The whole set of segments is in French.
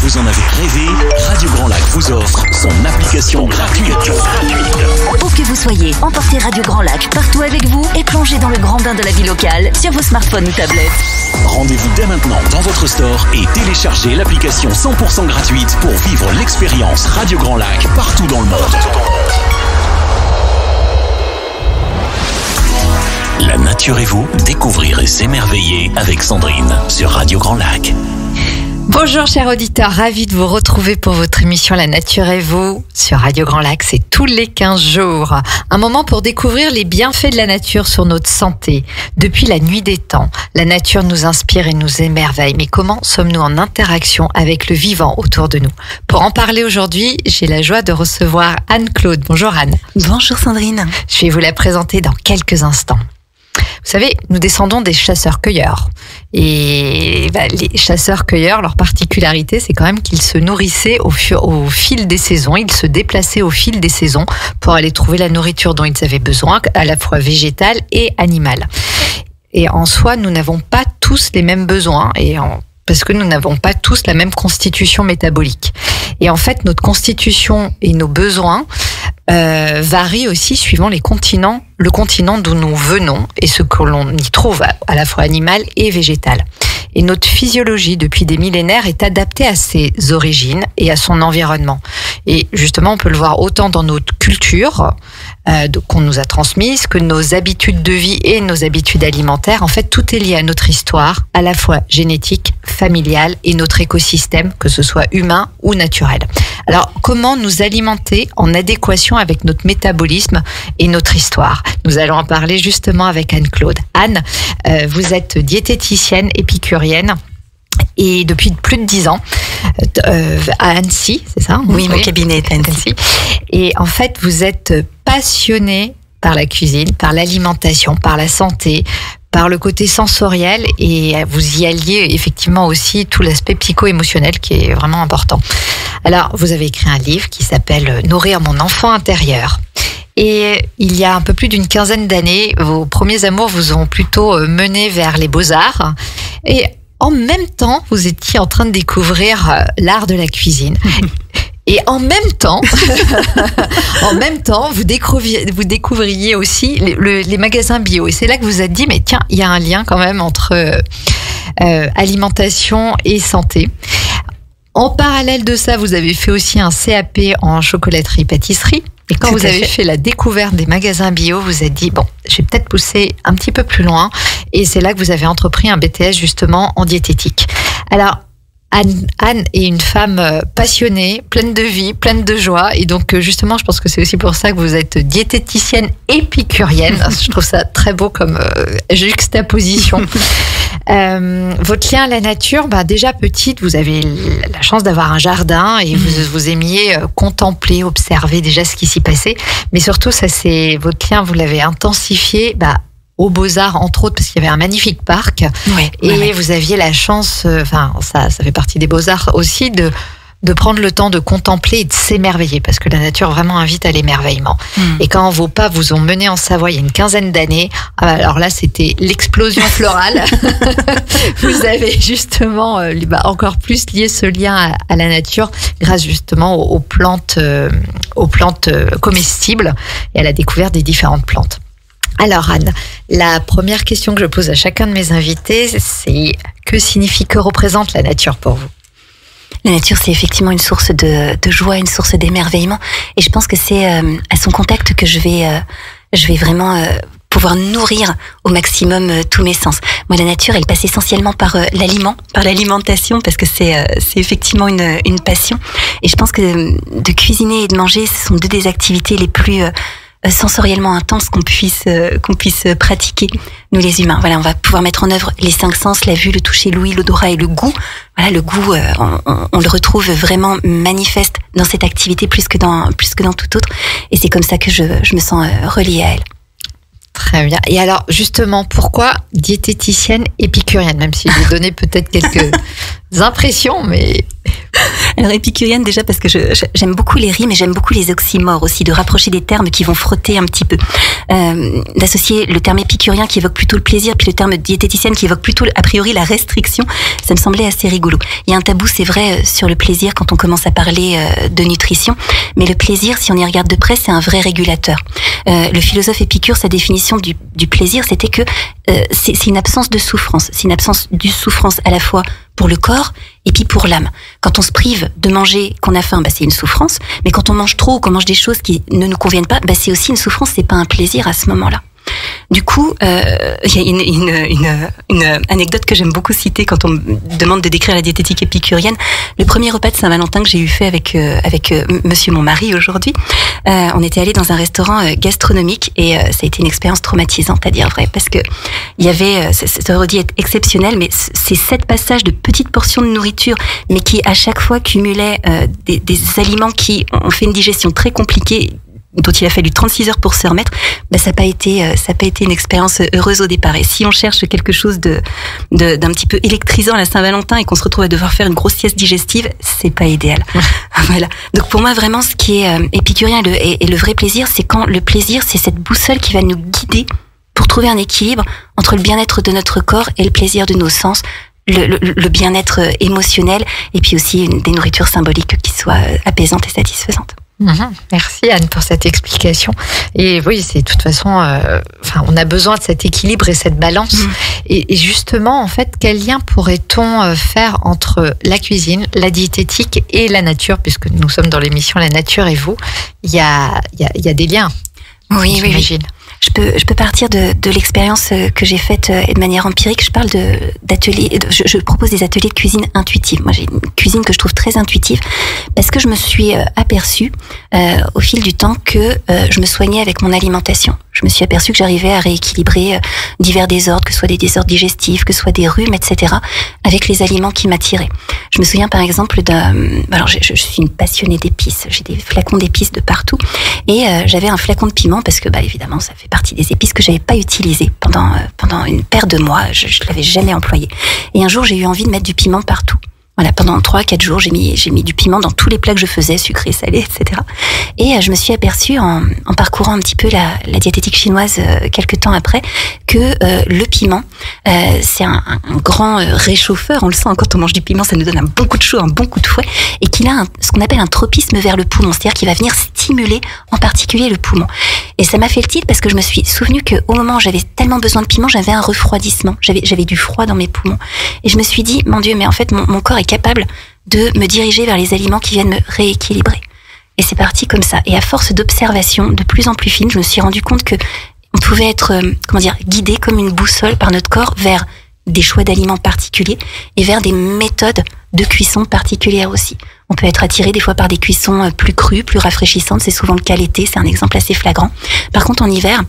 vous en avez rêvé, Radio Grand Lac vous offre son application gratuite. Où que vous soyez, emportez Radio Grand Lac partout avec vous et plongez dans le grand bain de la vie locale sur vos smartphones ou tablettes. Rendez-vous dès maintenant dans votre store et téléchargez l'application 100% gratuite pour vivre l'expérience Radio Grand Lac partout dans le monde. La nature et vous, découvrir et s'émerveiller avec Sandrine sur Radio Grand Lac. Bonjour chers auditeurs, ravi de vous retrouver pour votre émission La Nature et vous sur Radio Grand Lac. C'est tous les 15 jours. Un moment pour découvrir les bienfaits de la nature sur notre santé. Depuis la nuit des temps, la nature nous inspire et nous émerveille. Mais comment sommes-nous en interaction avec le vivant autour de nous? Pour en parler aujourd'hui, j'ai la joie de recevoir Anne-Claude. Bonjour Anne. Bonjour Sandrine. Je vais vous la présenter dans quelques instants. Vous savez, nous descendons des chasseurs-cueilleurs. Et les chasseurs-cueilleurs, leur particularité, c'est quand même qu'ils se nourrissaient au fil des saisons. Ils se déplaçaient au fil des saisons pour aller trouver la nourriture dont ils avaient besoin, à la fois végétale et animale. Et en soi, nous n'avons pas tous les mêmes besoins parce que nous n'avons pas tous la même constitution métabolique. Et en fait, notre constitution et nos besoins varient aussi suivant les continents, le continent d'où nous venons et ce que l'on y trouve à la fois animal et végétal. Et notre physiologie, depuis des millénaires, est adaptée à ses origines et à son environnement. Et justement, on peut le voir autant dans notre culture qu'on nous a transmise, que nos habitudes de vie et nos habitudes alimentaires. En fait, tout est lié à notre histoire, à la fois génétique, familiale et notre écosystème, que ce soit humain ou naturel. Alors, comment nous alimenter en adéquation avec notre métabolisme et notre histoire? Nous allons en parler justement avec Anne-Claude. Anne, vous êtes diététicienne épicurienne et depuis plus de 10 ans à Annecy, c'est ça? Oui, mon cabinet est à Annecy. Et en fait, vous êtes passionnée par la cuisine, par l'alimentation, par la santé, par le côté sensoriel, et vous y alliez effectivement aussi tout l'aspect psycho-émotionnel qui est vraiment important. Alors, vous avez écrit un livre qui s'appelle « Nourrir mon enfant intérieur ». Et il y a un peu plus d'une quinzaine d'années, vos premiers amours vous ont plutôt mené vers les beaux-arts. Et en même temps, vous étiez en train de découvrir l'art de la cuisine. Et en même temps, vous découvriez aussi les magasins bio. Et c'est là que vous vous êtes dit, mais tiens, il y a un lien quand même entre alimentation et santé. En parallèle de ça, vous avez fait aussi un CAP en chocolaterie-pâtisserie. Et quand vous avez fait la découverte des magasins bio, vous vous êtes dit, bon, je vais peut-être pousser un petit peu plus loin. Et c'est là que vous avez entrepris un BTS justement en diététique. Alors, Anne est une femme passionnée, pleine de vie, pleine de joie. Et donc, justement, je pense que c'est aussi pour ça que vous êtes diététicienne épicurienne. Je trouve ça très beau comme juxtaposition. Votre lien à la nature, déjà petite, vous avez la chance d'avoir un jardin et vous aimiez contempler, observer déjà ce qui s'y passait. Mais surtout, votre lien, vous l'avez intensifié, aux Beaux-Arts, entre autres, parce qu'il y avait un magnifique parc. Ouais, vous aviez la chance, ça fait partie des Beaux-Arts aussi, de prendre le temps de contempler et de s'émerveiller, parce que la nature vraiment invite à l'émerveillement. Et quand vos pas vous ont mené en Savoie il y a une quinzaine d'années, alors là, c'était l'explosion florale. Vous avez justement encore plus lié ce lien à la nature grâce justement aux plantes comestibles et à la découverte des différentes plantes. Alors Anne, la première question que je pose à chacun de mes invités, c'est que représente la nature pour vous? La nature, c'est effectivement une source de joie, une source d'émerveillement. Et je pense que c'est à son contact que je vais vraiment pouvoir nourrir au maximum tous mes sens. Moi, la nature, elle passe essentiellement par l'alimentation, parce que c'est effectivement une passion. Et je pense que de cuisiner et de manger, ce sont deux des activités les plus sensoriellement intense qu'on puisse pratiquer, nous les humains. Voilà, on va pouvoir mettre en œuvre les 5 sens, la vue, le toucher, l'ouïe, l'odorat et le goût. Voilà, le goût, on le retrouve vraiment manifeste dans cette activité plus que dans tout autre. Et c'est comme ça que je me sens reliée à elle. Très bien. Et alors, justement, pourquoi diététicienne épicurienne? Même si j'ai donné peut-être quelques impressions, mais... Alors épicurienne déjà parce que j'aime beaucoup les rimes et j'aime beaucoup les oxymores aussi, de rapprocher des termes qui vont frotter un petit peu. D'associer le terme épicurien qui évoque plutôt le plaisir, puis le terme diététicienne qui évoque plutôt a priori la restriction, ça me semblait assez rigolo. Il y a un tabou, c'est vrai, sur le plaisir quand on commence à parler de nutrition, mais le plaisir, si on y regarde de près, c'est un vrai régulateur. Le philosophe Épicure, sa définition du plaisir, c'était que c'est une absence de souffrance, c'est une absence de souffrance à la fois pour le corps et puis pour l'âme. Quand on se prive de manger, qu'on a faim, c'est une souffrance, mais quand on mange trop ou qu'on mange des choses qui ne nous conviennent pas, c'est aussi une souffrance, c'est pas un plaisir à ce moment-là. Du coup, il y a une anecdote que j'aime beaucoup citer quand on me demande de décrire la diététique épicurienne. Le premier repas de Saint-Valentin que j'ai eu fait avec monsieur mon mari aujourd'hui, on était allé dans un restaurant gastronomique et ça a été une expérience traumatisante à dire vrai, parce que il y avait, ça aurait dû être exceptionnel, mais ces 7 passages de petites portions de nourriture, mais qui à chaque fois cumulaient des aliments qui ont fait une digestion très compliquée, dont il a fallu 36 heures pour se remettre, ça n'a pas été une expérience heureuse au départ. Et si on cherche quelque chose d'un petit peu électrisant à la Saint-Valentin et qu'on se retrouve à devoir faire une grosse sieste digestive, c'est pas idéal. Voilà. Donc pour moi, vraiment, ce qui est épicurien et le vrai plaisir, c'est quand le plaisir, c'est cette boussole qui va nous guider pour trouver un équilibre entre le bien-être de notre corps et le plaisir de nos sens, le bien-être émotionnel, et puis aussi des nourritures symboliques qui soient apaisantes et satisfaisantes. Merci Anne pour cette explication. Et oui, c'est de toute façon, on a besoin de cet équilibre et cette balance. Et justement, en fait, quel lien pourrait-on faire entre la cuisine, la diététique et la nature, puisque nous sommes dans l'émission La Nature et vous, il y a des liens. Oui, j'imagine. Je peux partir de l'expérience que j'ai faite de manière empirique. Je parle d'ateliers. Je propose des ateliers de cuisine intuitive. Moi, j'ai une cuisine que je trouve très intuitive parce que je me suis aperçue au fil du temps que je me soignais avec mon alimentation. Je me suis aperçue que j'arrivais à rééquilibrer divers désordres, que ce soit des désordres digestifs, que ce soit des rhumes, etc., avec les aliments qui m'attiraient. Je me souviens par exemple alors je suis une passionnée d'épices. J'ai des flacons d'épices de partout et j'avais un flacon de piment parce que évidemment ça fait partie des épices que j'avais pas utilisées pendant une paire de mois. Je l'avais jamais employé. Et un jour j'ai eu envie de mettre du piment partout. Voilà, pendant 3-4 jours, j'ai mis du piment dans tous les plats que je faisais, sucré, salé, etc. Et je me suis aperçue en parcourant un petit peu la diététique chinoise quelques temps après que le piment, c'est un grand réchauffeur. On le sent quand on mange du piment, ça nous donne un bon coup de chaud, un bon coup de fouet, et qu'il a ce qu'on appelle un tropisme vers le poumon, c'est-à-dire qu'il va venir stimuler en particulier le poumon. Et ça m'a fait le tilt parce que je me suis souvenu qu'au moment où j'avais tellement besoin de piment, j'avais un refroidissement, j'avais du froid dans mes poumons. Et je me suis dit, mon Dieu, mais en fait, mon corps est capable de me diriger vers les aliments qui viennent me rééquilibrer. Et c'est parti comme ça. Et à force d'observation de plus en plus fine, je me suis rendu compte que on pouvait être, guidé comme une boussole par notre corps vers des choix d'aliments particuliers et vers des méthodes de cuisson particulières aussi. On peut être attiré des fois par des cuissons plus crues, plus rafraîchissantes. C'est souvent le cas l'été, c'est un exemple assez flagrant. Par contre, en hiver,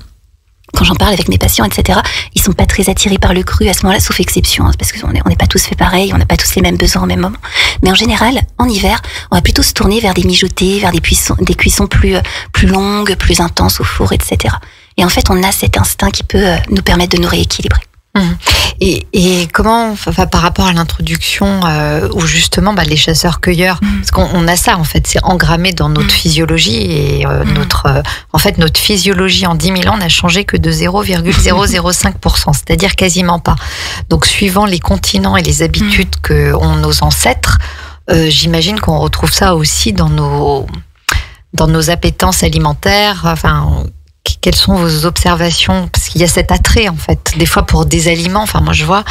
quand j'en parle avec mes patients, etc., ils sont pas très attirés par le cru à ce moment-là, sauf exception, parce qu'on n'est pas tous fait pareil, on n'a pas tous les mêmes besoins au même moment. Mais en général, en hiver, on va plutôt se tourner vers des mijotés, vers des cuissons plus longues, plus intenses au four, etc. Et en fait, on a cet instinct qui peut nous permettre de nous rééquilibrer. Et comment, par rapport à l'introduction où justement les chasseurs-cueilleurs, parce qu'on a ça en fait, c'est engrammé dans notre physiologie et notre physiologie en 10 000 ans n'a changé que de 0,005%, c'est-à-dire quasiment pas. Donc suivant les continents et les habitudes que ont nos ancêtres, j'imagine qu'on retrouve ça aussi dans nos appétences alimentaires. Quelles sont vos observations? Parce qu'il y a cet attrait, en fait, des fois pour des aliments. Moi, je vois,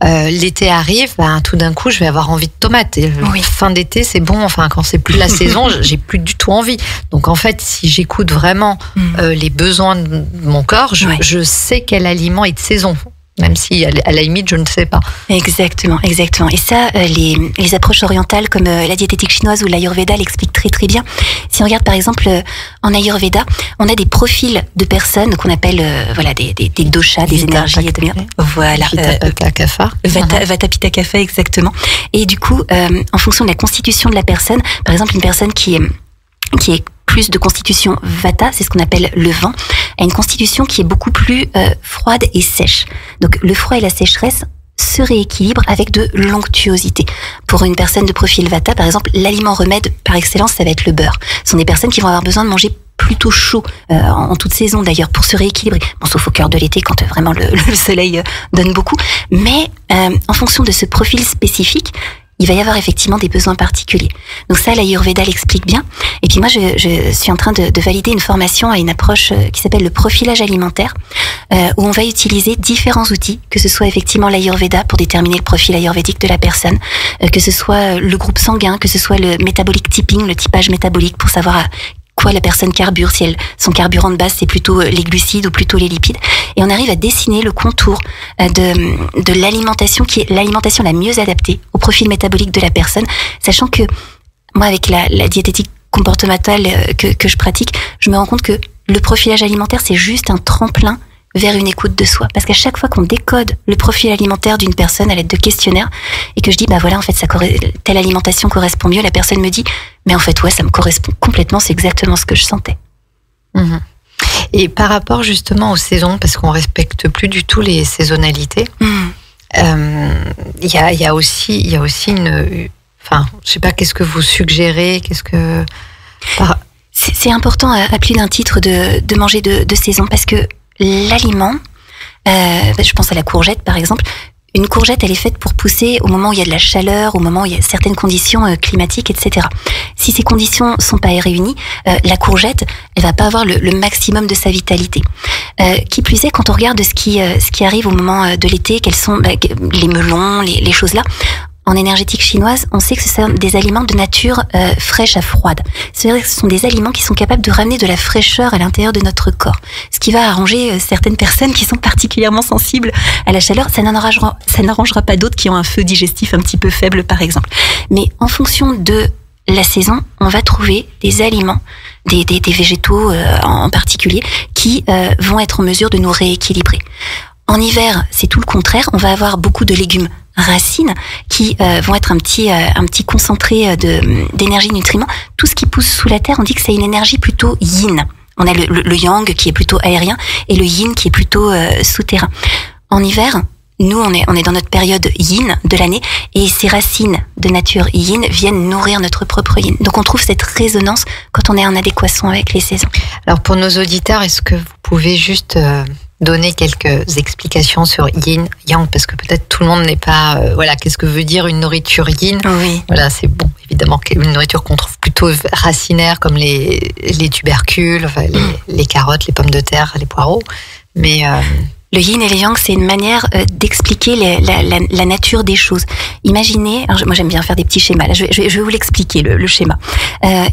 l'été arrive, tout d'un coup, je vais avoir envie de tomates. Et fin d'été, c'est bon. Quand c'est plus la saison, j'ai plus du tout envie. Donc, en fait, si j'écoute vraiment les besoins de mon corps, je sais quel aliment est de saison. Même si, à la limite, je ne sais pas. Exactement. Et ça, les approches orientales comme la diététique chinoise ou l'Ayurveda l'expliquent très très bien. Si on regarde par exemple en Ayurveda, on a des profils de personnes qu'on appelle des doshas, des énergies. Voilà. Vata, Pitta, Kapha. Vata, Pitta, Kapha, exactement. Et du coup, en fonction de la constitution de la personne, par exemple, une personne qui est plus de constitution Vata, c'est ce qu'on appelle le vent, a une constitution qui est beaucoup plus froide et sèche. Donc le froid et la sécheresse se rééquilibre avec de l'onctuosité. Pour une personne de profil Vata, par exemple, l'aliment remède par excellence, ça va être le beurre. Ce sont des personnes qui vont avoir besoin de manger plutôt chaud, en toute saison d'ailleurs, pour se rééquilibrer. Bon, sauf au cœur de l'été, quand vraiment le soleil donne beaucoup. Mais en fonction de ce profil spécifique, il va y avoir effectivement des besoins particuliers. Donc ça, l'Ayurveda l'explique bien. Et puis moi, je suis en train de valider une formation à une approche qui s'appelle le profilage alimentaire, où on va utiliser différents outils, que ce soit effectivement l'Ayurveda pour déterminer le profil ayurvédique de la personne, que ce soit le groupe sanguin, que ce soit le metabolic typing, le typage métabolique pour savoir quoi la personne carbure, si son carburant de base c'est plutôt les glucides ou plutôt les lipides, et on arrive à dessiner le contour de l'alimentation qui est l'alimentation la mieux adaptée au profil métabolique de la personne, sachant que moi avec la diététique comportementale que je pratique, je me rends compte que le profilage alimentaire c'est juste un tremplin vers une écoute de soi. Parce qu'à chaque fois qu'on décode le profil alimentaire d'une personne à l'aide de questionnaires et que je dis, bah voilà, en fait, telle alimentation correspond mieux, la personne me dit, mais en fait, ouais, ça me correspond complètement, c'est exactement ce que je sentais. Mmh. Et par rapport justement aux saisons, parce qu'on respecte plus du tout les saisonnalités, il y a aussi une, enfin, je sais pas, qu'est-ce que vous suggérez, C'est important à plus d'un titre de manger de saison, parce que l'aliment, je pense à la courgette par exemple, une courgette elle est faite pour pousser au moment où il y a de la chaleur, au moment où il y a certaines conditions climatiques, etc. Si ces conditions sont pas réunies, la courgette elle va pas avoir le maximum de sa vitalité. Qui plus est, quand on regarde ce qui arrive au moment de l'été, quels sont les melons, les choses là, en énergétique chinoise, on sait que ce sont des aliments de nature fraîche à froide. C'est-à-dire que ce sont des aliments qui sont capables de ramener de la fraîcheur à l'intérieur de notre corps. Ce qui va arranger certaines personnes qui sont particulièrement sensibles à la chaleur. Ça n'arrangera pas d'autres qui ont un feu digestif un petit peu faible, par exemple. Mais en fonction de la saison, on va trouver des aliments, des végétaux en particulier, qui vont être en mesure de nous rééquilibrer. En hiver, c'est tout le contraire. On va avoir beaucoup de légumes racines qui vont être un petit concentré d'énergie nutriments. Tout ce qui pousse sous la terre, on dit que c'est une énergie plutôt yin. On a le yang qui est plutôt aérien et le yin qui est plutôt souterrain. En hiver, nous on est dans notre période yin de l'année et ces racines de nature yin viennent nourrir notre propre yin. Donc on trouve cette résonance quand on est en adéquation avec les saisons. Alors pour nos auditeurs, est-ce que vous pouvez juste donner quelques explications sur yin, yang, parce que peut-être tout le monde n'est pas... voilà, qu'est-ce que veut dire une nourriture yin ? Oui. Voilà, c'est bon, évidemment, une nourriture qu'on trouve plutôt racinaire, comme les tubercules, enfin, les carottes, les pommes de terre, les poireaux, mais... Le yin et le yang, c'est une manière d'expliquer la nature des choses. Imaginez, alors moi j'aime bien faire des petits schémas, là, je vais vous l'expliquer, le schéma.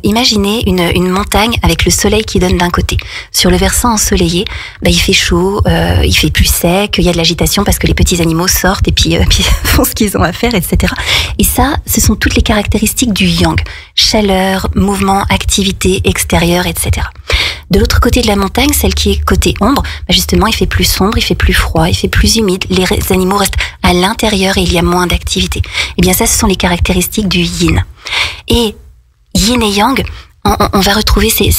Imaginez une montagne avec le soleil qui donne d'un côté. Sur le versant ensoleillé, il fait chaud, il fait plus sec, il y a de l'agitation parce que les petits animaux sortent et puis font ce qu'ils ont à faire, etc. Et ça, ce sont toutes les caractéristiques du yang. Chaleur, mouvement, activité extérieure, etc. De l'autre côté de la montagne, celle qui est côté ombre, justement, il fait plus sombre, il fait plus froid, il fait plus humide, les animaux restent à l'intérieur et il y a moins d'activité. Eh bien ça, ce sont les caractéristiques du yin. Et yin et yang, on va retrouver ces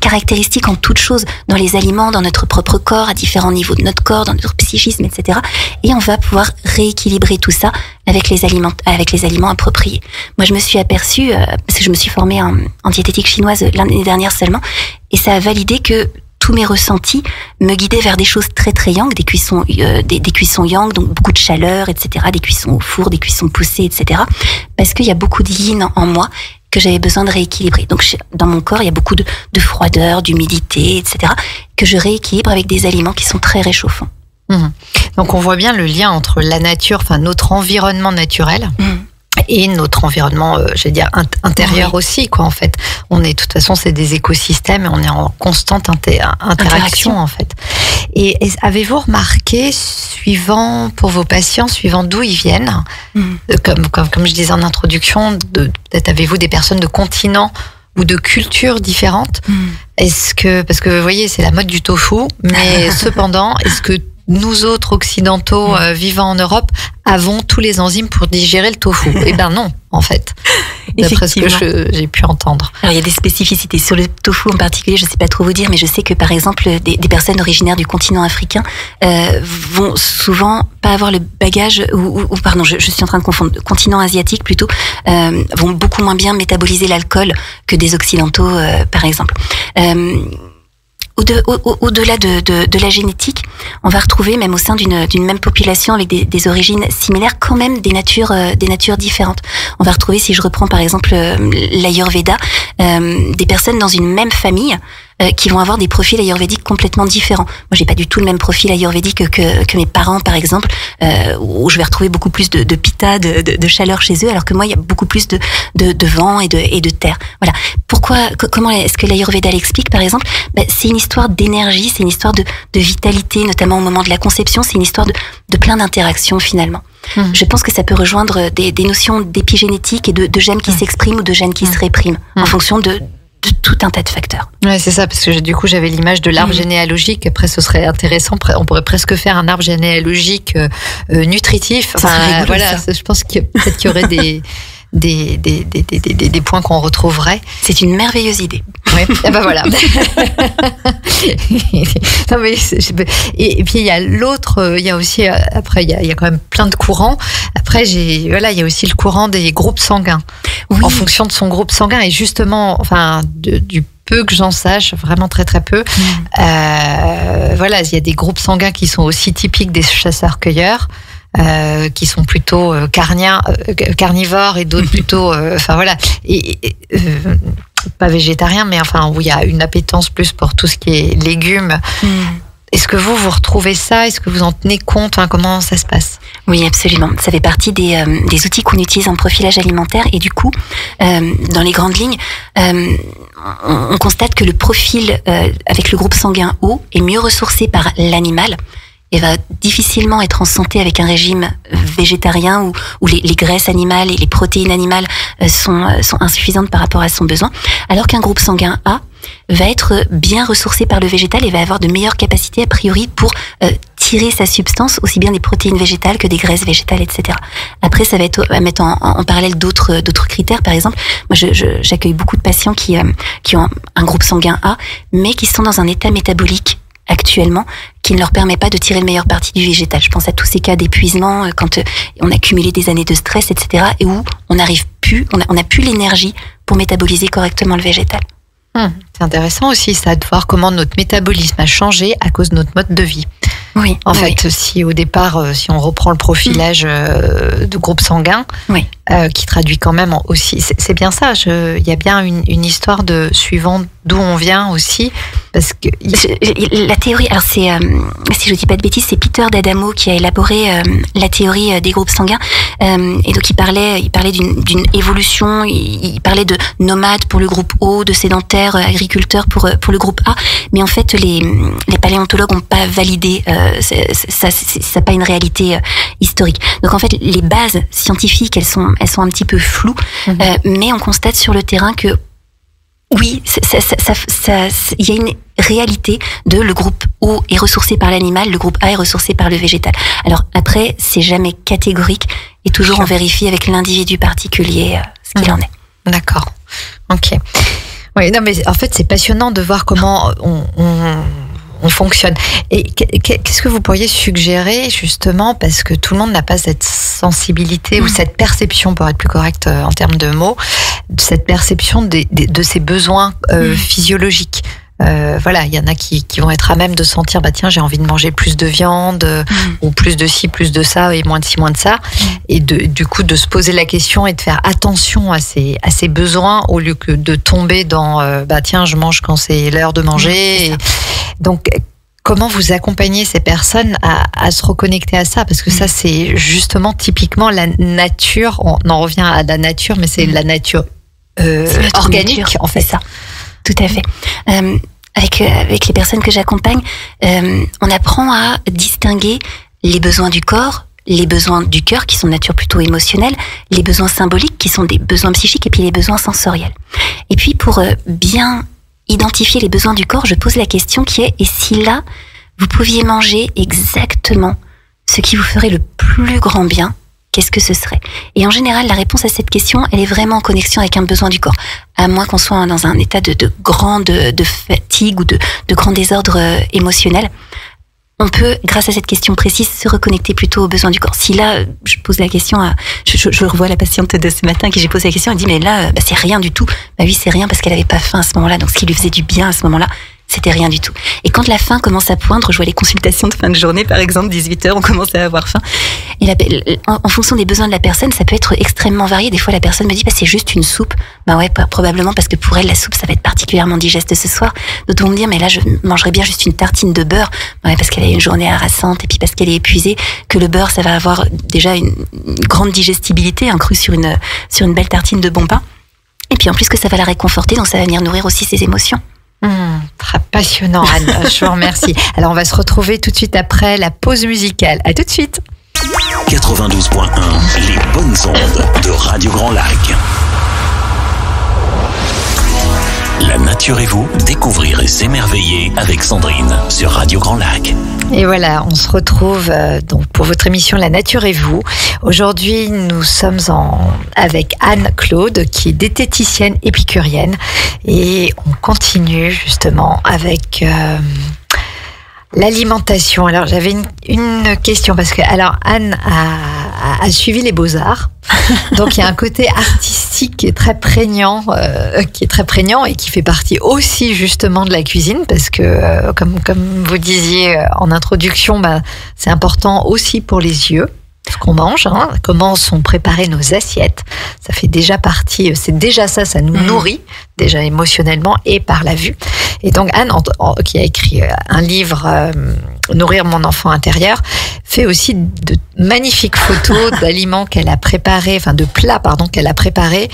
caractéristiques en toutes choses, dans les aliments, dans notre propre corps, à différents niveaux de notre corps, dans notre psychisme, etc. Et on va pouvoir rééquilibrer tout ça avec les aliments appropriés. Moi, je me suis aperçue, parce que je me suis formée en diététique chinoise l'année dernière seulement, et ça a validé que tous mes ressentis me guidaient vers des choses très très yang, des cuissons yang, donc beaucoup de chaleur, etc., des cuissons au four, des cuissons poussées, etc., parce qu'il y a beaucoup de yin en moi que j'avais besoin de rééquilibrer. Donc dans mon corps, il y a beaucoup de froideur, d'humidité, etc., que je rééquilibre avec des aliments qui sont très réchauffants. Mmh. Donc on voit bien le lien entre la nature, enfin notre environnement naturel, et notre environnement, intérieur aussi, quoi, en fait. On est, de toute façon, c'est des écosystèmes et on est en constante interaction, en fait. Et avez-vous remarqué, pour vos patients, suivant d'où ils viennent, comme je disais en introduction, peut-être avez-vous des personnes de continents ou de cultures différentes? Est-ce que, parce que vous voyez, c'est la mode du tofu, mais cependant, est-ce que nous autres occidentaux vivant en Europe avons tous les enzymes pour digérer le tofu? Eh ben non, en fait. d'après ce que j'ai pu entendre. Alors, il y a des spécificités. Sur le tofu en particulier, je ne sais pas trop vous dire, mais je sais que, par exemple, des personnes originaires du continent africain vont souvent pas avoir le bagage, pardon, je suis en train de confondre, continent asiatique plutôt, vont beaucoup moins bien métaboliser l'alcool que des occidentaux, par exemple. Au-delà de la génétique, on va retrouver même au sein d'une même population avec des origines similaires, quand même des natures différentes. On va retrouver, si je reprends par exemple l'Ayurveda, des personnes dans une même famille qui vont avoir des profils ayurvédiques complètement différents. Moi, j'ai pas du tout le même profil ayurvédique que mes parents, par exemple, où je vais retrouver beaucoup plus de pitta, de chaleur chez eux, alors que moi, il y a beaucoup plus de vent et de terre. Voilà. Comment est-ce que l'Ayurveda l'explique, par exemple? C'est une histoire d'énergie, c'est une histoire de vitalité, notamment au moment de la conception, c'est une histoire de plein d'interactions, finalement. Je pense que ça peut rejoindre des notions d'épigénétique et de gènes qui s'expriment ou de gènes qui se répriment, en fonction de tout un tas de facteurs. Ouais, c'est ça, parce que du coup, j'avais l'image de l'arbre généalogique. Après, ce serait intéressant. On pourrait presque faire un arbre généalogique nutritif. Enfin, voilà, je pense que peut-être qu'il y aurait des points qu'on retrouverait. C'est une merveilleuse idée. Oui, et ben voilà. Non, mais et puis il y a l'autre, il y a aussi, après il y a quand même plein de courants. Après il y a aussi le courant des groupes sanguins. Oui. En fonction de son groupe sanguin, et justement, enfin, du peu que j'en sache, vraiment très très peu, voilà, il y a des groupes sanguins qui sont aussi typiques des chasseurs-cueilleurs. Qui sont plutôt carnivores, et d'autres plutôt, enfin voilà, pas végétariens, mais enfin où il y a une appétence plus pour tout ce qui est légumes. Est-ce que vous retrouvez ça? Est-ce que vous en tenez compte? Enfin, comment ça se passe? Oui, absolument. Ça fait partie des outils qu'on utilise en profilage alimentaire, et du coup, dans les grandes lignes, on constate que le profil avec le groupe sanguin O est mieux ressourcé par l'animal et va difficilement être en santé avec un régime végétarien où les graisses animales et les protéines animales sont insuffisantes par rapport à son besoin, alors qu'un groupe sanguin A va être bien ressourcé par le végétal et va avoir de meilleures capacités a priori pour tirer sa substance, aussi bien des protéines végétales que des graisses végétales, etc. Après, ça va être à mettre en parallèle d'autres critères. Par exemple, moi, j'accueille beaucoup de patients qui ont un groupe sanguin A, mais qui sont dans un état métabolique actuellement qui ne leur permet pas de tirer le meilleur parti du végétal. Je pense à tous ces cas d'épuisement quand on a cumulé des années de stress, etc. et où on n'arrive plus, on n'a plus l'énergie pour métaboliser correctement le végétal. C'est intéressant aussi ça, de voir comment notre métabolisme a changé à cause de notre mode de vie. Oui. En fait, si au départ, si on reprend le profilage de groupe sanguin, qui traduit quand même aussi, c'est bien ça. Il y a bien une histoire de suivant d'où on vient aussi, parce que la théorie. Alors c'est, si je dis pas de bêtises, c'est Peter d'Adamo qui a élaboré la théorie des groupes sanguins. Et donc il parlait d'une évolution. Il parlait de nomades pour le groupe O, de sédentaires agriculteurs pour le groupe A. Mais en fait, les paléontologues n'ont pas validé. Ça n'a pas une réalité historique. Donc en fait, les bases scientifiques, elles sont un petit peu floues, mais on constate sur le terrain que oui, il y a une réalité de le groupe O est ressourcé par l'animal, le groupe A est ressourcé par le végétal. Alors après, c'est jamais catégorique, et toujours on vérifie avec l'individu particulier ce qu'il en est. D'accord. Ok. Oui, non, mais en fait, c'est passionnant de voir comment on fonctionne. Et qu'est-ce que vous pourriez suggérer, justement, parce que tout le monde n'a pas cette sensibilité ou cette perception, pour être plus correct en termes de mots, cette perception de ses besoins physiologiques. Voilà, il y en a qui vont être à même de sentir, bah tiens, j'ai envie de manger plus de viande, ou plus de ci, plus de ça, et moins de ci, moins de ça, et du coup de se poser la question et de faire attention à ses besoins, au lieu que de tomber dans bah tiens, je mange quand c'est l'heure de manger. Donc comment vous accompagnez ces personnes à se reconnecter à ça? Parce que ça, c'est justement typiquement la nature. On en revient à la nature, mais c'est la nature organique, nature, en fait. C'est ça. Tout à fait. Avec les personnes que j'accompagne, on apprend à distinguer les besoins du corps, les besoins du cœur, qui sont de nature plutôt émotionnelle, les besoins symboliques, qui sont des besoins psychiques, et puis les besoins sensoriels. Et puis, pour bien identifier les besoins du corps, je pose la question qui est: et si là, vous pouviez manger exactement ce qui vous ferait le plus grand bien qu'est-ce que ce serait? Et en général, la réponse à cette question, elle est vraiment en connexion avec un besoin du corps. À moins qu'on soit dans un état de grande fatigue ou de grand désordre émotionnel, on peut, grâce à cette question précise, se reconnecter plutôt aux besoins du corps. Si là, je pose la question je revois la patiente de ce matin qui j'ai posé la question, elle dit mais là, c'est rien du tout. Bah oui, c'est rien parce qu'elle avait pas faim à ce moment-là, donc ce qui lui faisait du bien à ce moment-là, c'était rien du tout. Et quand la faim commence à poindre, je vois les consultations de fin de journée, par exemple, 18h, on commence à avoir faim. Et en fonction des besoins de la personne, ça peut être extrêmement varié. Des fois, la personne me dit, c'est juste une soupe. Bah ouais, probablement parce que pour elle, la soupe, ça va être particulièrement digeste ce soir. D'autres vont me dire, mais là, je mangerais bien juste une tartine de beurre. Bah ouais, parce qu'elle a une journée harassante et puis parce qu'elle est épuisée, que le beurre, ça va avoir déjà une grande digestibilité, cru sur une belle tartine de bon pain. Et puis en plus que ça va la réconforter, donc ça va venir nourrir aussi ses émotions. Très passionnant, Anne. Je vous remercie. Alors, on va se retrouver tout de suite après la pause musicale. À tout de suite. 92.1, les bonnes ondes de Radio Grand Lac. La nature et vous, découvrir et s'émerveiller avec Sandrine sur Radio Grand Lac. Et voilà, on se retrouve donc pour votre émission La nature et vous. Aujourd'hui, nous sommes avec Anne-Claude, qui est diététicienne épicurienne. Et on continue justement avec l'alimentation. Alors, j'avais une question parce que Anne a suivi les Beaux-Arts. Donc, il y a un côté artistique qui est très prégnant et qui fait partie aussi justement de la cuisine parce que, comme vous disiez en introduction, c'est important aussi pour les yeux. Ce qu'on mange, comment sont préparées nos assiettes, ça fait déjà partie, c'est déjà ça nous nourrit, déjà émotionnellement et par la vue. Et donc Anne, qui a écrit un livre, Nourrir mon enfant intérieur, fait aussi de magnifiques photos d'aliments qu'elle a préparés, de plats, qu'elle a préparés.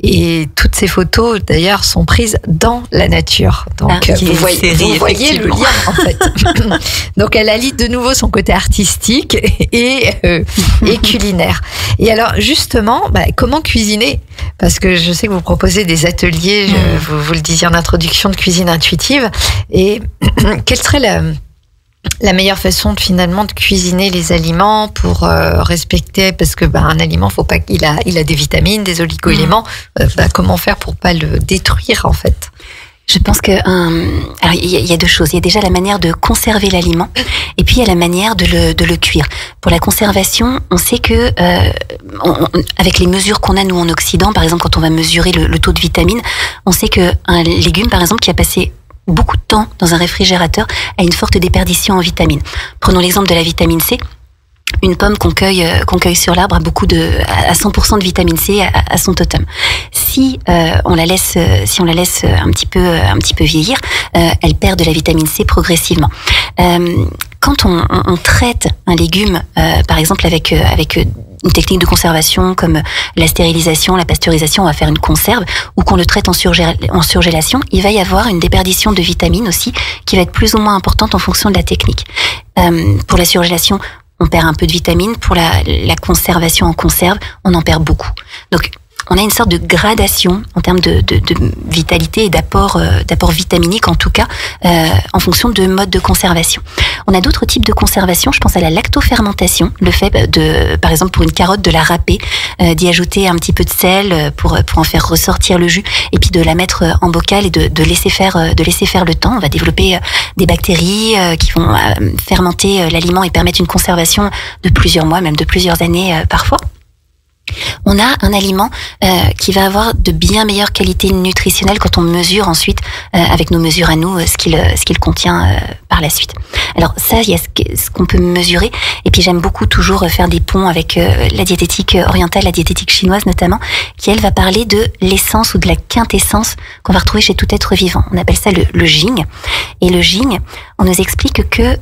Et toutes ces photos, d'ailleurs, sont prises dans la nature. Donc, vous voyez le lien, en fait. Donc, elle allie de nouveau son côté artistique et culinaire. Et alors, justement, comment cuisiner? Parce que je sais que vous proposez des ateliers, vous le disiez en introduction, de cuisine intuitive. Et quelle serait la meilleure façon finalement de cuisiner les aliments pour respecter, parce que un aliment, faut pas qu'il a des vitamines, des oligo-éléments. Comment faire pour pas le détruire en fait? Je pense que il y a deux choses. Il y a déjà la manière de conserver l'aliment, et puis il y a la manière de le cuire. Pour la conservation, on sait que avec les mesures qu'on a nous en Occident, par exemple quand on va mesurer le taux de vitamines, on sait que un légume, par exemple, qui a passé beaucoup de temps dans un réfrigérateur a une forte déperdition en vitamines. Prenons l'exemple de la vitamine C. Une pomme qu'on cueille sur l'arbre a à 100% de vitamine C à son totem. Si on la laisse un petit peu vieillir, elle perd de la vitamine C progressivement. Quand on traite un légume, par exemple avec une technique de conservation comme la stérilisation, la pasteurisation, on va faire une conserve, ou qu'on le traite en surgélation, il va y avoir une déperdition de vitamines aussi qui va être plus ou moins importante en fonction de la technique. Pour la surgélation, on perd un peu de vitamines. Pour la conservation en conserve, on en perd beaucoup. Donc, on a une sorte de gradation en termes de vitalité et d'apport vitaminique, en tout cas, en fonction de mode de conservation. On a d'autres types de conservation. Je pense à la lactofermentation, le fait par exemple, pour une carotte, de la râper, d'y ajouter un petit peu de sel pour en faire ressortir le jus, et puis de la mettre en bocal et de laisser faire le temps. On va développer des bactéries qui vont fermenter l'aliment et permettre une conservation de plusieurs mois, même de plusieurs années parfois. On a un aliment qui va avoir de bien meilleures qualités nutritionnelles quand on mesure ensuite, avec nos mesures à nous, ce qu'il contient par la suite. Alors ça, il y a ce qu'on peut mesurer. Et puis j'aime beaucoup toujours faire des ponts avec la diététique orientale, la diététique chinoise notamment, qui elle va parler de l'essence ou de la quintessence qu'on va retrouver chez tout être vivant. On appelle ça le jing. Et le jing, on nous explique que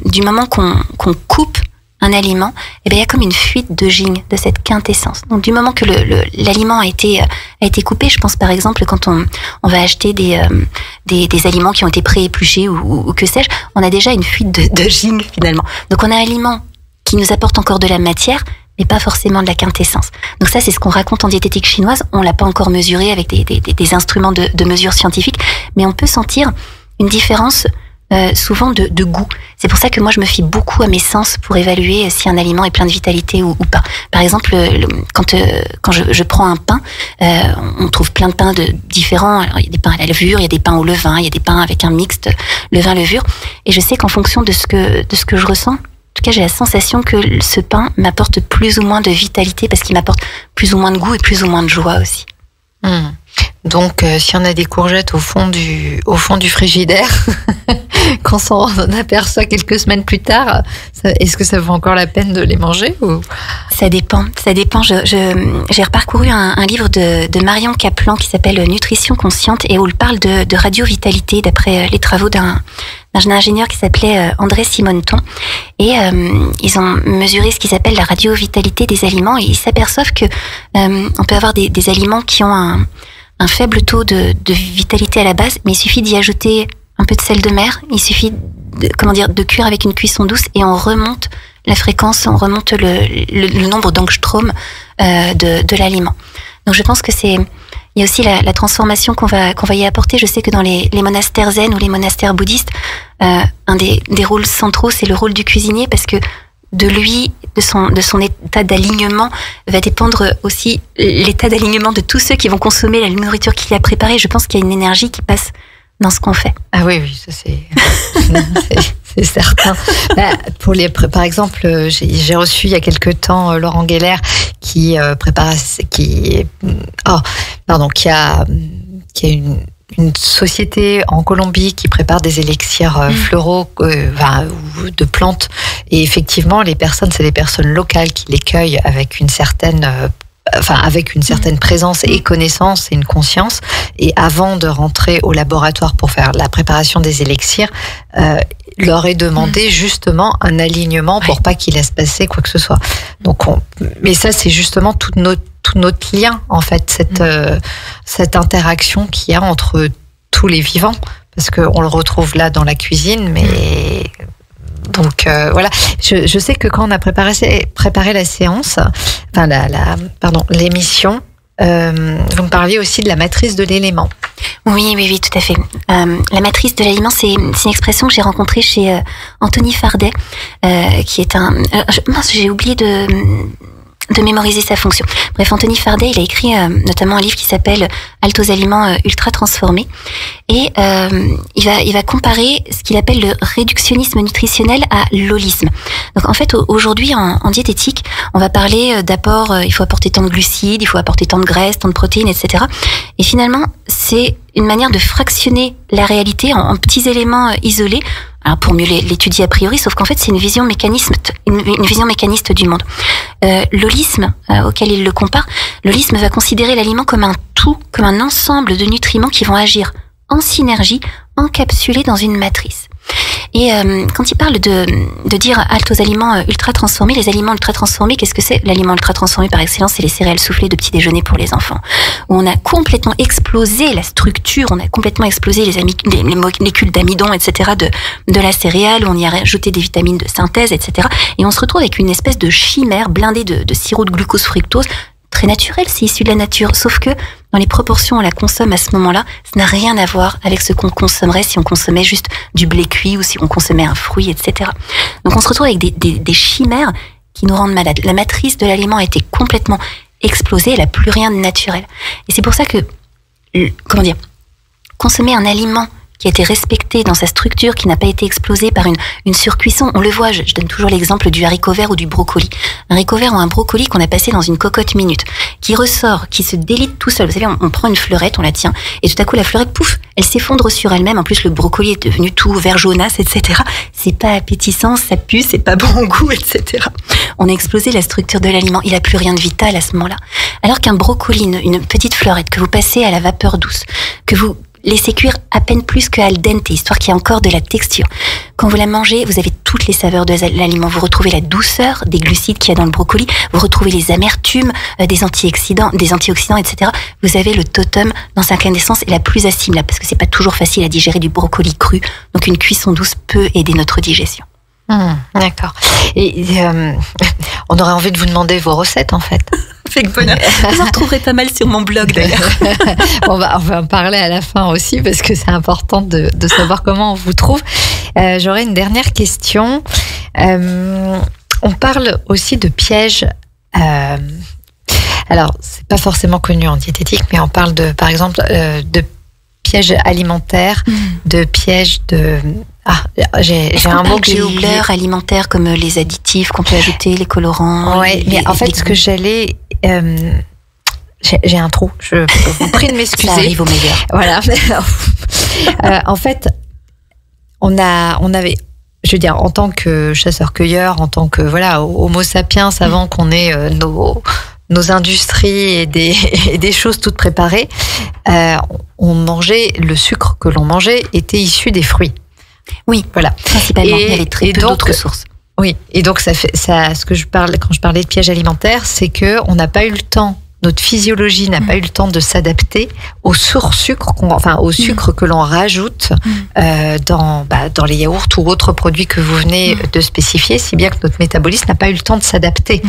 du moment qu'on coupe un aliment, il y a comme une fuite de jing, de cette quintessence. Donc du moment que l'aliment a été coupé, je pense par exemple quand on va acheter des aliments qui ont été pré-épluchés ou que sais-je, on a déjà une fuite de jing finalement. Donc on a un aliment qui nous apporte encore de la matière, mais pas forcément de la quintessence. Donc ça, c'est ce qu'on raconte en diététique chinoise. On l'a pas encore mesuré avec des instruments de mesure scientifique, mais on peut sentir une différence souvent de goût. C'est pour ça que moi je me fie beaucoup à mes sens pour évaluer si un aliment est plein de vitalité ou pas. Par exemple, quand je prends un pain, on trouve plein de pains différents. Alors, il y a des pains à la levure, il y a des pains au levain, il y a des pains avec un mixte levain-levure. Et je sais qu'en fonction de ce que je ressens, en tout cas, j'ai la sensation que ce pain m'apporte plus ou moins de vitalité parce qu'il m'apporte plus ou moins de goût et plus ou moins de joie aussi. Donc, si on a des courgettes au fond du frigidaire, qu'on s'en aperçoit quelques semaines plus tard, est-ce que ça vaut encore la peine de les manger ou... Ça dépend. J'ai reparcouru un livre de Marion Kaplan qui s'appelle Nutrition consciente et où il parle de radiovitalité d'après les travaux d'un ingénieur qui s'appelait André Simonton. Et ils ont mesuré ce qu'ils appellent la radiovitalité des aliments et ils s'aperçoivent que on peut avoir des aliments qui ont un faible taux de vitalité à la base, mais il suffit d'y ajouter un peu de sel de mer, il suffit de cuire avec une cuisson douce et on remonte la fréquence, on remonte le nombre d'angstroms de l'aliment. Donc je pense que il y a aussi la transformation qu'on va y apporter. Je sais que dans les monastères zen ou les monastères bouddhistes, un des rôles centraux, c'est le rôle du cuisinier parce que de son état d'alignement va dépendre aussi l'état d'alignement de tous ceux qui vont consommer la nourriture qu'il a préparée. Je pense qu'il y a une énergie qui passe dans ce qu'on fait. Ah oui, ça c'est certain. Par exemple, j'ai reçu il y a quelque temps Laurent Geller qui a une société en Colombie qui prépare des élixirs floraux de plantes. Et effectivement, c'est des personnes locales qui les cueillent avec une certaine présence et connaissance et une conscience. Et avant de rentrer au laboratoire pour faire la préparation des élixirs, leur est demandé justement un alignement pour pas qu'ils laissent passer quoi que ce soit. Donc, mais ça, c'est justement tout notre lien, en fait, cette interaction qu'il y a entre tous les vivants, parce qu'on le retrouve là dans la cuisine, mais donc voilà. Je sais que quand on a préparé la séance, l'émission, vous me parliez aussi de la matrice de l'élément. Oui, tout à fait. La matrice de l'aliment, c'est une expression que j'ai rencontrée chez Anthony Fardet, qui est j'ai oublié de mémoriser sa fonction. Bref, Anthony Fardet, il a écrit notamment un livre qui s'appelle Halte aux aliments ultra transformés et il va comparer ce qu'il appelle le réductionnisme nutritionnel à l'holisme. Donc en fait, aujourd'hui en diététique, on va parler d'apport, il faut apporter tant de glucides, il faut apporter tant de graisses, tant de protéines, etc. Et finalement, c'est une manière de fractionner la réalité en petits éléments isolés, alors pour mieux l'étudier a priori, sauf qu'en fait c'est une vision mécaniste du monde. L'holisme auquel il le compare, l'holisme va considérer l'aliment comme un tout, comme un ensemble de nutriments qui vont agir en synergie, encapsulés dans une matrice. Et quand il parle de dire halte aux aliments ultra transformés, les aliments ultra transformés, qu'est-ce que c'est? L'aliment ultra transformé par excellence, c'est les céréales soufflées de petit déjeuner pour les enfants, où on a complètement explosé la structure, on a complètement explosé les molécules d'amidon, etc. de la céréale, où on y a rajouté des vitamines de synthèse, etc. Et on se retrouve avec une espèce de chimère blindée de sirop de glucose fructose, très naturel, c'est issu de la nature, sauf que dans les proportions où on la consomme à ce moment-là, ça n'a rien à voir avec ce qu'on consommerait si on consommait juste du blé cuit ou si on consommait un fruit, etc. Donc on se retrouve avec des chimères qui nous rendent malades. La matrice de l'aliment a été complètement explosée, elle n'a plus rien de naturel. Et c'est pour ça que, consommer un aliment qui a été respecté dans sa structure, qui n'a pas été explosé par une surcuisson. On le voit, je donne toujours l'exemple du haricot vert ou du brocoli. Un haricot vert ou un brocoli qu'on a passé dans une cocotte minute, qui ressort, qui se délite tout seul. Vous savez, on prend une fleurette, on la tient, et tout à coup la fleurette, pouf, elle s'effondre sur elle-même. En plus, le brocoli est devenu tout vert jaunasse, etc. C'est pas appétissant, ça pue, c'est pas bon au goût, etc. On a explosé la structure de l'aliment. Il a plus rien de vital à ce moment-là. Alors qu'un brocoli, une petite fleurette que vous passez à la vapeur douce, que vous laissez cuire à peine plus que al dente, histoire qu'il y ait encore de la texture. Quand vous la mangez, vous avez toutes les saveurs de l'aliment. Vous retrouvez la douceur des glucides qu'il y a dans le brocoli. Vous retrouvez les amertumes, des antioxydants, etc. Vous avez le totem dans sa quintessence et la plus assimilable, parce que c'est pas toujours facile à digérer du brocoli cru. Donc une cuisson douce peut aider notre digestion. D'accord. Et on aurait envie de vous demander vos recettes, en fait. Avec bonheur. Vous en retrouverez pas mal sur mon blog, d'ailleurs. on va en parler à la fin aussi, parce que c'est important de savoir comment on vous trouve. J'aurais une dernière question. On parle aussi de pièges. Alors, c'est pas forcément connu en diététique, mais on parle par exemple, de pièges alimentaires, de pièges de... j'ai un mot que j'ai oublié. L'heure alimentaire, comme les additifs qu'on peut ajouter, les colorants. Ouais, mais en fait, ce que j'allais... j'ai un trou. Je vous prie de m'excuser. Ça arrive au meilleur. Voilà. En fait, on avait... Je veux dire, en tant que chasseur-cueilleur, en tant que Homo sapiens, avant qu'on ait nos industries et des choses toutes préparées, on mangeait, le sucre que l'on mangeait était issu des fruits. Oui, voilà. Principalement, il y avait très peu d'autres sources. Oui, et donc ça, ce que je parle quand je parlais de piège alimentaire, c'est que on n'a pas eu le temps. Notre physiologie n'a pas eu le temps de s'adapter au sucre que l'on rajoute dans les yaourts ou autres produits que vous venez de spécifier, si bien que notre métabolisme n'a pas eu le temps de s'adapter.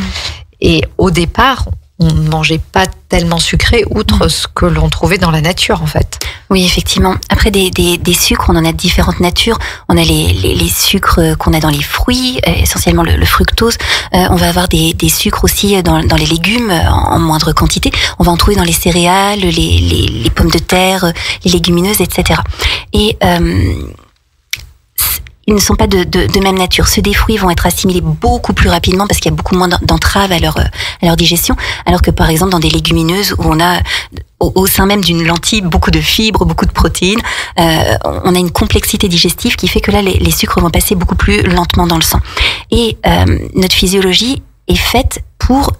Et au départ, on ne mangeait pas tellement sucré, outre ce que l'on trouvait dans la nature, en fait. Oui, effectivement. Après, des sucres, on en a de différentes natures. On a les sucres qu'on a dans les fruits, essentiellement le fructose. On va avoir des sucres aussi dans les légumes, en moindre quantité. On va en trouver dans les céréales, les pommes de terre, les légumineuses, etc. Et ils ne sont pas de même nature. Ceux des fruits vont être assimilés beaucoup plus rapidement parce qu'il y a beaucoup moins d'entraves à leur digestion, alors que par exemple dans des légumineuses où on a au sein même d'une lentille beaucoup de fibres, beaucoup de protéines, on a une complexité digestive qui fait que là les sucres vont passer beaucoup plus lentement dans le sang. Et notre physiologie est faite pour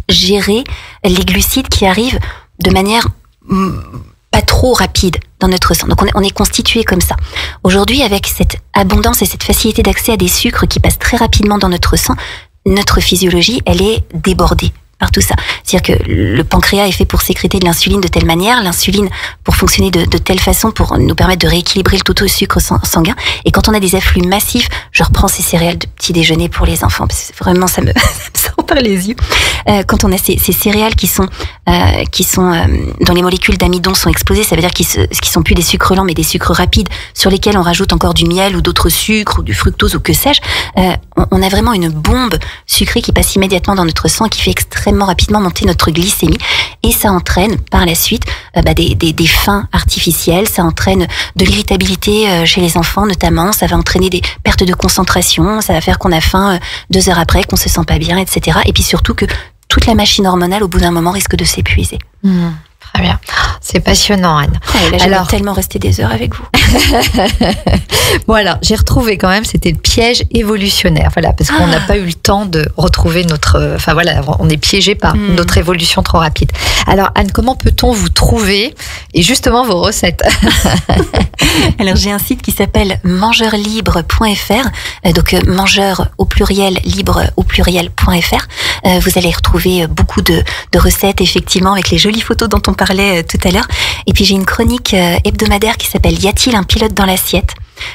gérer les glucides qui arrivent de manière pas trop rapide dans notre sang. Donc on est constitué comme ça. Aujourd'hui, avec cette abondance et cette facilité d'accès à des sucres qui passent très rapidement dans notre sang, notre physiologie, elle est débordée par tout ça. C'est-à-dire que le pancréas est fait pour sécréter de l'insuline de telle manière, l'insuline pour fonctionner de telle façon pour nous permettre de rééquilibrer le taux de sucre sanguin. Et quand on a des afflux massifs, je reprends ces céréales de petit déjeuner pour les enfants, parce que vraiment ça me sort par les yeux. Quand on a ces céréales qui sont dont les molécules d'amidon sont explosées, ça veut dire qu'ils sont plus des sucres lents mais des sucres rapides sur lesquels on rajoute encore du miel ou d'autres sucres ou du fructose ou que sais-je. On a vraiment une bombe sucrée qui passe immédiatement dans notre sang et qui fait extrêmement rapidement monter notre glycémie, et ça entraîne par la suite des faims artificielles, ça entraîne de l'irritabilité chez les enfants notamment, ça va entraîner des pertes de concentration, ça va faire qu'on a faim 2 heures après, qu'on se sent pas bien, etc. Et puis surtout que toute la machine hormonale au bout d'un moment risque de s'épuiser. Très bien. C'est passionnant, Anne. Ouais, là, j'aimerais tellement rester des heures avec vous. Bon, alors, j'ai retrouvé quand même, c'était le piège évolutionnaire. Voilà, parce qu'on n'a pas eu le temps de retrouver on est piégé par notre évolution trop rapide. Alors, Anne, comment peut-on vous trouver et justement vos recettes? Alors, j'ai un site qui s'appelle mangeurlibre.fr. Donc, mangeur au pluriel, libre au pluriel.fr. Vous allez retrouver beaucoup de recettes, effectivement, avec les jolies photos dont on parlait tout à l'heure. Et puis j'ai une chronique hebdomadaire qui s'appelle « Y a-t-il un pilote dans l'assiette ?»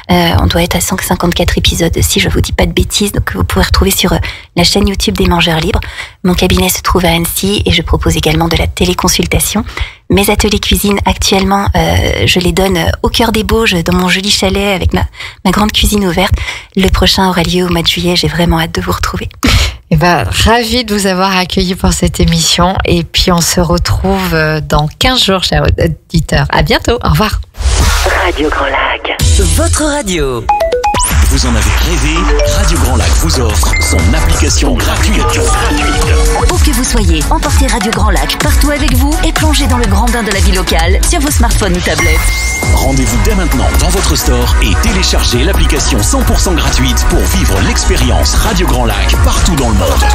On doit être à 154 épisodes si je vous dis pas de bêtises, donc vous pouvez retrouver sur la chaîne YouTube des Mangeurs Libres. Mon cabinet se trouve à Annecy et je propose également de la téléconsultation. Mes ateliers cuisine actuellement, je les donne au cœur des Bauges dans mon joli chalet avec ma grande cuisine ouverte. Le prochain aura lieu au mois de juillet, j'ai vraiment hâte de vous retrouver. Ravie de vous avoir accueilli pour cette émission. Et puis, on se retrouve dans 15 jours, chers auditeurs. À bientôt. Au revoir. Radio Grand Lac. Votre radio. Vous en avez rêvé? Radio Grand Lac vous offre son application gratuite. Où que vous soyez, emportez Radio Grand Lac partout avec vous et plongez dans le grand bain de la vie locale sur vos smartphones ou tablettes. Rendez-vous dès maintenant dans votre store et téléchargez l'application 100% gratuite pour vivre l'expérience Radio Grand Lac partout dans le monde.